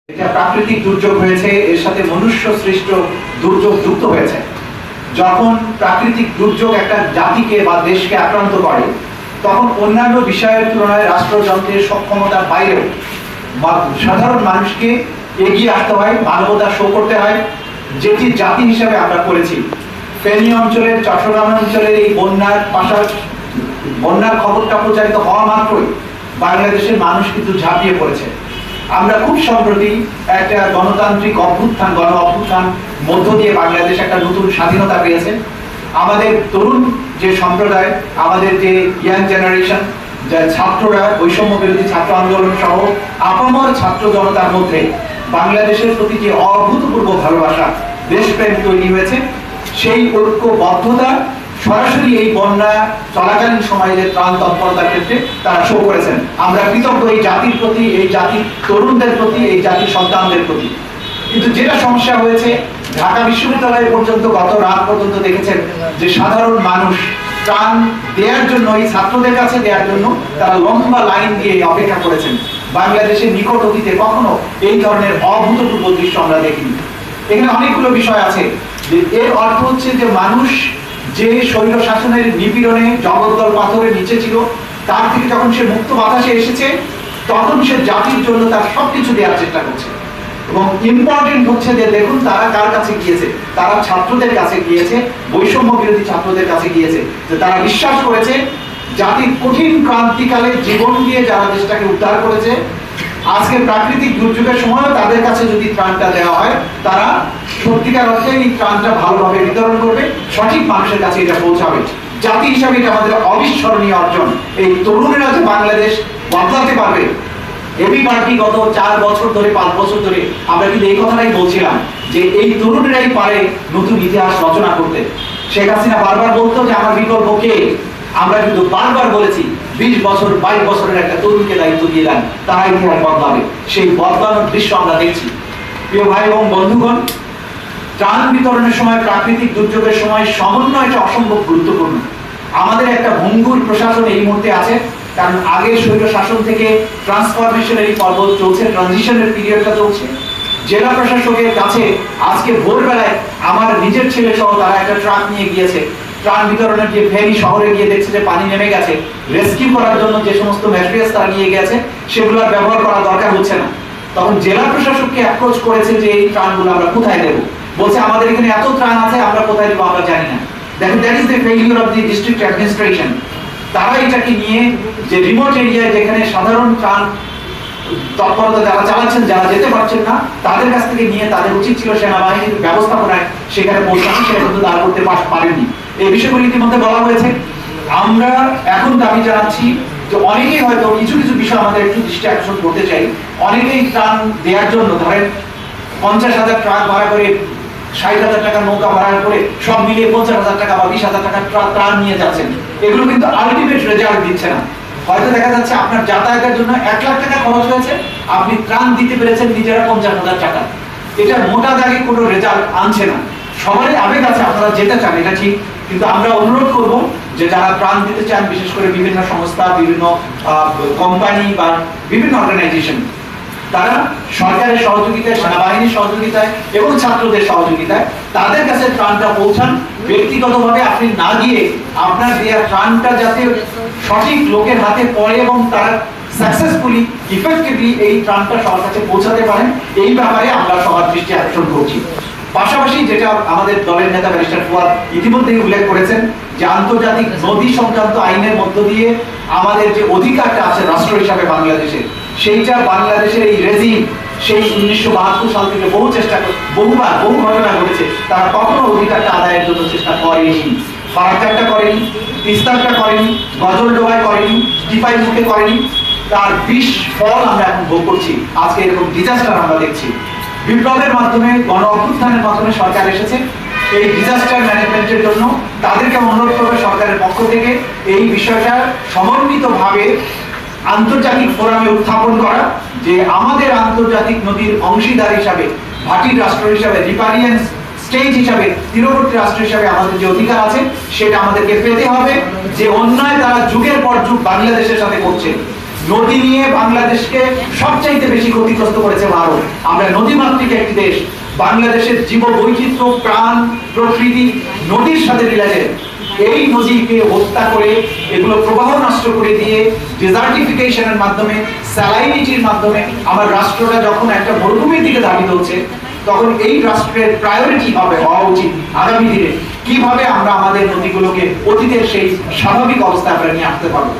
এটা প্রাকৃতিক দুর্যোগ হয়েছে, এর সাথে মনুষ্য সৃষ্ট দুর্যোগ যুক্ত হয়েছে। যখন প্রাকৃতিক দুর্যোগ একটা জাতিকে বা দেশকে আক্রান্ত করে, তখন অন্যান্য বিষয়ের তুলনায় রাষ্ট্রযন্ত্রের সক্ষমতার বাইরেও সাধারণ মানুষকে এগিয়ে আসতে হয়, মানবতা শো করতে হয়, যেটি জাতি হিসাবে আমরা করেছি। ফেনী অঞ্চলের, চট্টগ্রাম অঞ্চলের এই বন্যার খবরটা প্রচারিত হওয়া মাত্রই বাংলাদেশের মানুষ কিন্তু ঝাঁপিয়ে পড়েছে। আমরা খুব সম্প্রতি একটা গণতান্ত্রিক অভ্যুত্থান, গণ অভ্যুত্থান মধ্য দিয়ে বাংলাদেশ একটা নতুন স্বাধীনতা পেয়েছে। আমাদের তরুণ যে সম্প্রদায়, আমাদের যে ইয়াং জেনারেশন, যা ছাত্ররা, বৈষম্য বিরোধী ছাত্র আন্দোলন সহ আপামর ছাত্র জনতার মধ্যে বাংলাদেশের প্রতি যে অভূতপূর্ব ভালোবাসা, দেশপ্রেম তৈরি হয়েছে, সেই ঐক্যবদ্ধতা সরাসরি এই বন্যা চলাকালীন সময়ে যে ত্রাণ তৎপরতার ক্ষেত্রে তারা শো করেছেন। আমরা কৃতজ্ঞ এই জাতির প্রতি, এই জাতির তরুণদের প্রতি, এই জাতির সন্তানদের প্রতি। কিন্তু যেটা সমস্যা হয়েছে, ঢাকা বিশ্ববিদ্যালয় পর্যন্ত গত রাত পর্যন্ত দেখেছেন যে সাধারণ মানুষ ত্রাণ দেওয়ার জন্য, এই ছাত্রদের কাছে দেওয়ার জন্য তারা লম্বা লাইন দিয়ে অপেক্ষা করেছেন। বাংলাদেশের নিকট অতীতে কখনো এই ধরনের অভূতপূর্ব দৃশ্য আমরা দেখিনি। এখানে অনেকগুলো বিষয় আছে। এর অর্থ হচ্ছে যে মানুষ যে স্বৈর শাসনের নিপীড়নে জগদ্দল পাথরের নিচে ছিল, তার থেকে যখন সে মুক্ত বাতাসে এসেছে, তখন সে জাতির জন্য তার সবকিছু দেওয়ার চেষ্টা করছে। এবং ইম্পর্টেন্ট হচ্ছে যে দেখুন তারা কার কাছে গিয়েছে, তারা ছাত্রদের কাছে গিয়েছে, বৈষম্য বিরোধী ছাত্রদের কাছে গিয়েছে, যে তারা বিশ্বাস করেছে জাতির কঠিন ক্রান্তিকালে জীবন দিয়ে যারা দেশটাকে উদ্ধার করেছে, আজকে প্রাকৃতিক দুর্যোগের সময় তাদের কাছে যদি ত্রাণটা দেওয়া হয়, তারা সত্যিকার অর্থে এই ত্রাণটা ভালোভাবে বিতরণ করবে, সঠিক মানুষের কাছে এটা পৌঁছাবে। জাতি হিসাবে এটা আমাদের অবিস্মরণীয় অর্জন। এই তরুণেরা যে বাংলাদেশ বদলাতে পারবে, এবি পার্টি গত 4 বছর ধরে, 5 বছর ধরে আমরা কিন্তু এই কথাটাই বলছিলাম যে এই তরুণেরাই পারে নতুন ইতিহাস রচনা করতে। শেখ হাসিনা বারবার বলতো যে আমার বিকল্প কে, আমরা কিন্তু বারবার বলেছি 20 বছর 22 বছরের একটা তরুণকে দায়িত্ব দিয়ে দেন, তারা ইতিহাস বদলাবে। সেই বদলানোর দৃশ্য আমরা দেখছি। প্রিয় ভাই এবং বন্ধুগণ, ত্রাণ বিতরণের সময়, প্রাকৃতিক দুর্যোগের সময় সমন্বয়টা অসম্ভব গুরুত্বপূর্ণ। আমাদের একটা ভঙ্গুর প্রশাসন এই মুহূর্তে আছে, কারণ আগে স্বৈর শাসন থেকে ট্রান্সফরমেশনারি পর্ব চলছে, ট্রানজিশনের পিরিয়ডটা চলছে। জেলা প্রশাসকের কাছে আজকে ভোরবেলায় আমার নিজের ছেলে সহ তারা একটা ট্রাক নিয়ে গিয়েছে, ত্রাণ বিতরণের যে ফেরি শহরে গিয়ে দেখছে যে পানি নেমে গেছে, রেস্কিউ করার জন্য যে সমস্ত ম্যাটেরিয়ালস তারা নিয়ে গেছে সেগুলো আর ব্যবহার করা দরকার হচ্ছে না। তখন জেলা প্রশাসককে অ্যাপ্রোচ করেছে যে এই ত্রাণগুলো আমরা কোথায় দেবো, বলছে আমাদের এখানে এত ত্রাণ আছে, আমরা কোথায় দেবো আমরা জানি না। দেখুন, that is the failure of the district administration. তারা এটাকে নিয়ে যে রিমোট এরিয়ায় যেখানে সাধারণ ত্রাণ তৎপরতা যারা চালাচ্ছেন, যারা যেতে পারছেন না, তাদের কাছ থেকে নিয়ে তাদের উচিত ছিল সেনাবাহিনীর ব্যবস্থাপনায় সেখানে পৌঁছানো, সেটা কিন্তু তারা করতে পারেনি। এই বিষয়গুলি ইতিমধ্যে বলা হয়েছে। আমরা এখন দাবি জানাচ্ছি যে অনেকেই হয়তো কিছু কিছু বিষয় আমাদের একটু দৃষ্টি আকর্ষণ করতে চাই। অনেকেই ত্রাণ দেওয়ার জন্য ধরেন 50,000 ট্রাক ভাড়া করে, 60,000 টাকা নৌকা ভাড়া করে সব মিলিয়ে 50,000 টাকা বা 20,000 টাকা ত্রাণ নিয়ে যাচ্ছেন। এগুলো কিন্তু আলটিমেট রেজাল্ট দিচ্ছে না। হয়তো দেখা যাচ্ছে আপনার যাতায়াতের জন্য 1 লাখ টাকা খরচ হয়েছে, আপনি ত্রাণ দিতে পেরেছেন নিজেরা 50,000 টাকা। এটা মোটা দাগে কোনো রেজাল্ট আনছে না। সবারই আবেগ আছে, আপনারা যেতে চান, এটা ঠিক, কিন্তু আমরা অনুরোধ করব যে যারা ত্রাণ দিতে চান, বিশেষ করে বিভিন্ন সংস্থা, বিভিন্ন কোম্পানি বা বিভিন্ন অর্গানাইজেশন, তারা সরকারের সহযোগিতায়, সেনাবাহিনীর সহযোগিতায় এবং ছাত্রদের সহযোগিতায় তাদের কাছে ত্রাণটা পৌঁছান। ব্যক্তিগতভাবে আপনি না গিয়ে আপনার দেওয়া ত্রাণটা যাতে সঠিক লোকের হাতে পড়ে এবং তারা সাকসেসফুলি, ইফেক্টিভলি এই ত্রাণটা সবার কাছে পৌঁছাতে পারেন, এই ব্যাপারে আমরা সবার দৃষ্টি আকর্ষণ করছি। পাশাপাশি যেটা আমাদের দলের নেতা ব্যারিস্টার ফুয়াদ ইতিমধ্যেই উল্লেখ করেছেন যে আন্তর্জাতিক নদী সংক্রান্ত আইনের মধ্য দিয়ে আমাদের যে অধিকারটা আছে রাষ্ট্র হিসাবে বাংলাদেশের, সেইটা বাংলাদেশের এই রেজিম সেই 1972 সাল থেকে বহু ঘটনা ঘটেছে, তারা কখনো অধিকারটা আদায়ের জন্য চেষ্টা করেনি। ফারাক্কাটা করেনি, তিস্তাটা করেনি, গজলডোবায় করেনি, টিপাই মুখে করেনি। তার বিষ ফল আমরা এখন ভোগ করছি। আজকে এরকম ডিজাস্টার আমরা দেখছি। বিপ্লবের মাধ্যমে, গণ অভ্যুত্থানের মাধ্যমে সরকার এসেছে। এই ডিজাস্টার ম্যানেজমেন্টের জন্য তাদেরকে অনুরোধ করবে সরকারের পক্ষ থেকে এই বিষয়টা সমন্বিতভাবে আন্তর্জাতিক ফোরামে উত্থাপন করা, যে আমাদের আন্তর্জাতিক নদীর অংশীদার হিসাবে, ভাটির রাষ্ট্র হিসাবে, রিপারিয়ান স্টেট হিসাবে, তীরবর্তী রাষ্ট্র হিসাবে আমাদের যে অধিকার আছে সেটা আমাদেরকে পেতে হবে। যে অন্যায় তারা যুগের পর যুগ বাংলাদেশের সাথে করছে, নদী নিয়ে বাংলাদেশকে সবচাইতে বেশি ক্ষতিগ্রস্ত করেছে ভারত। আমরা নদীমাতৃক একটি দেশ। বাংলাদেশের জীব বৈচিত্র্য, প্রাণ, প্রকৃতি নদীর সাথে রিলেটেড। এই নদীকে হত্যা করে, এগুলো প্রবাহ নষ্ট করে দিয়ে, ডেজার্টিফিকেশনের মাধ্যমে, স্যালাইনিটির মাধ্যমে আমার রাষ্ট্রটা যখন একটা মরুভূমির দিকে ধাবিত হচ্ছে, তখন এই রাষ্ট্রের প্রায়োরিটি হওয়া উচিত আগামী দিনে কিভাবে আমরা আমাদের নদীগুলোকে অতীতের সেই স্বাভাবিক অবস্থায় আমরা নিয়ে আসতে পারবো।